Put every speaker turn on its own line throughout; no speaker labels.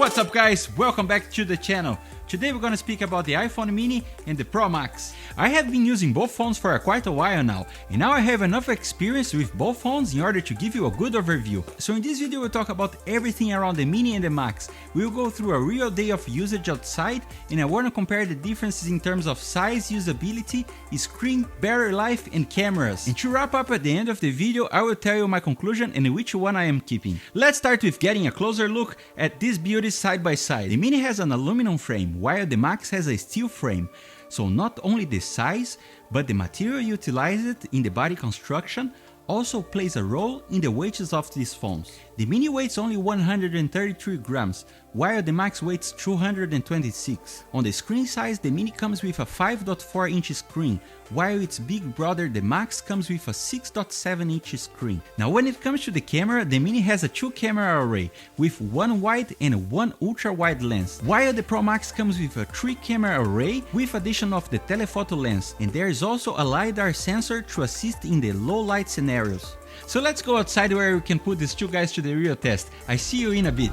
What's up guys, welcome back to the channel. Today we're gonna speak about the iPhone mini and the Pro Max. I have been using both phones for quite a while now, and now I have enough experience with both phones in order to give you a good overview. So in this video we'll talk about everything around the mini and the Max. We'll go through a real day of usage outside, and I wanna compare the differences in terms of size, usability, screen, battery life and cameras. And to wrap up at the end of the video, I will tell you my conclusion and which one I am keeping. Let's start with getting a closer look at these beauties side by side. The mini has an aluminum frame, while the Max has a steel frame. So not only the size, but the material utilized in the body construction also plays a role in the weights of these phones. The mini weighs only 133 grams, while the Max weighs 226. On the screen size, the mini comes with a 5.4 inch screen, while its big brother the Max comes with a 6.7 inch screen. Now when it comes to the camera, the mini has a 2-camera array with one wide and one ultra wide lens, while the Pro Max comes with a 3-camera array with addition of the telephoto lens, and there is also a LiDAR sensor to assist in the low light scenarios. So let's go outside where we can put these two guys to the real test. I see you in a bit.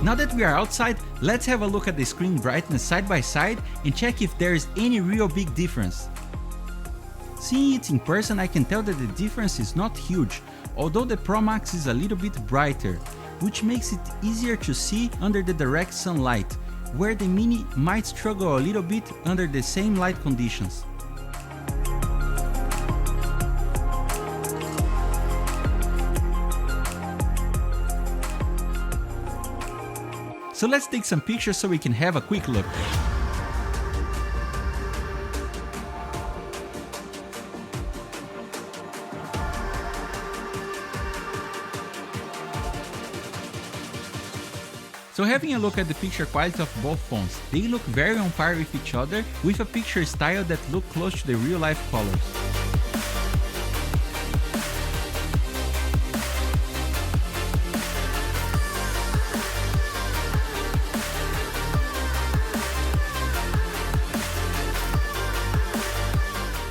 Now that we are outside, let's have a look at the screen brightness side by side and check if there is any real big difference. Seeing it in person, I can tell that the difference is not huge, although the Pro Max is a little bit brighter, which makes it easier to see under the direct sunlight, where the mini might struggle a little bit under the same light conditions. So let's take some pictures so we can have a quick look. So having a look at the picture quality of both phones, they look very on par with each other, with a picture style that look close to the real life colors.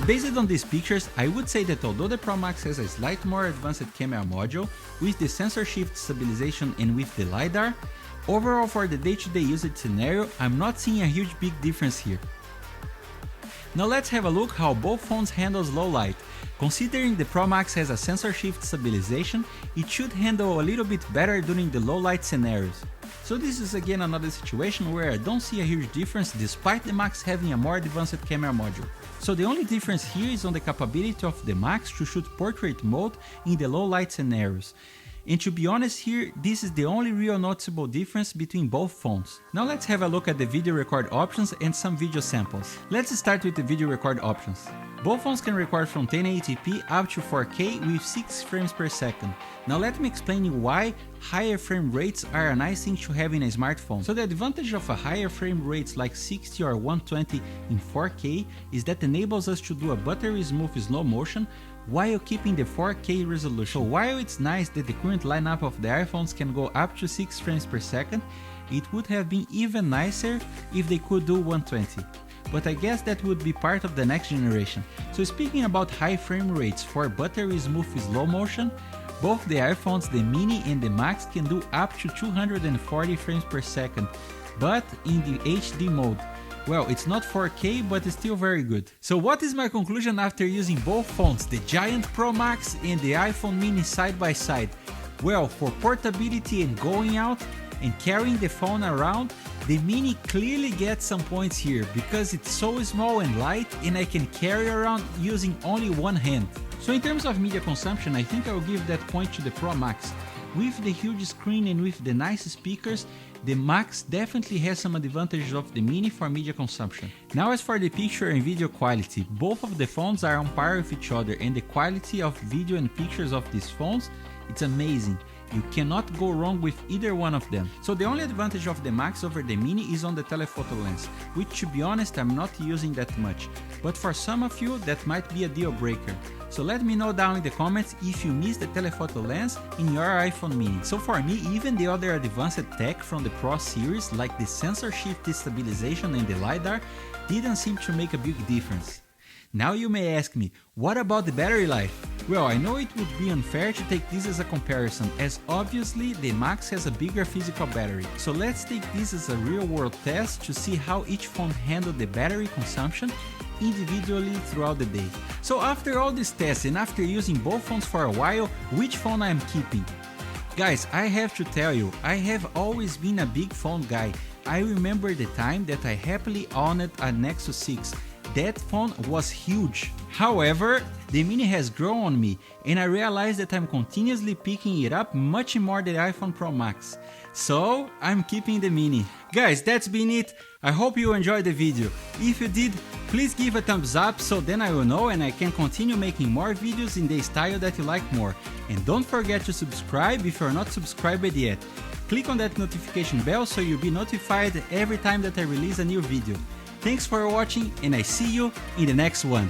Based on these pictures, I would say that although the Pro Max has a slightly more advanced camera module with the sensor shift stabilization and with the LiDAR, overall for the day-to-day usage scenario, I'm not seeing a huge big difference here. Now let's have a look how both phones handles low light. Considering the Pro Max has a sensor shift stabilization, it should handle a little bit better during the low light scenarios. So this is again another situation where I don't see a huge difference despite the Max having a more advanced camera module. So the only difference here is on the capability of the Max to shoot portrait mode in the low light scenarios. And to be honest here, this is the only real noticeable difference between both phones. Now let's have a look at the video record options and some video samples. Let's start with the video record options. Both phones can record from 1080p up to 4K with 6 frames per second. Now let me explain you why higher frame rates are a nice thing to have in a smartphone. So the advantage of a higher frame rates like 60 or 120 in 4K is that enables us to do a buttery smooth slow motion while keeping the 4K resolution. So while it's nice that the current lineup of the iPhones can go up to 6 frames per second, it would have been even nicer if they could do 120. But I guess that would be part of the next generation. So speaking about high frame rates for buttery smooth slow motion, both the iPhones, the mini and the Max can do up to 240 frames per second, but in the HD mode. Well, it's not 4K, but it's still very good. So what is my conclusion after using both phones, the giant Pro Max and the iPhone mini side by side? Well, for portability and going out and carrying the phone around, the mini clearly gets some points here because it's so small and light and I can carry around using only one hand. So in terms of media consumption, I think I will give that point to the Pro Max. With the huge screen and with the nice speakers, the Max definitely has some advantages of the mini for media consumption. Now as for the picture and video quality, both of the phones are on par with each other and the quality of video and pictures of these phones, it's amazing. You cannot go wrong with either one of them. So the only advantage of the Max over the mini is on the telephoto lens, which to be honest I'm not using that much, but for some of you that might be a deal breaker. So let me know down in the comments if you miss the telephoto lens in your iPhone mini. So for me, even the other advanced tech from the Pro series like the sensor shift stabilization and the LiDAR didn't seem to make a big difference. Now you may ask me, what about the battery life? Well, I know it would be unfair to take this as a comparison, as obviously the Max has a bigger physical battery. So let's take this as a real world test to see how each phone handled the battery consumption individually throughout the day. So after all this tests and after using both phones for a while, which phone I am keeping? Guys, I have to tell you, I have always been a big phone guy. I remember the time that I happily owned a Nexus 6. That phone was huge. However, the Mini has grown on me and I realized that I'm continuously picking it up much more than the iPhone Pro Max. So I'm keeping the Mini. Guys, that's been it. I hope you enjoyed the video. If you did, please give a thumbs up so then I will know and I can continue making more videos in the style that you like more. And don't forget to subscribe if you're not subscribed yet. Click on that notification bell so you'll be notified every time that I release a new video. Thanks for watching and I see you in the next one.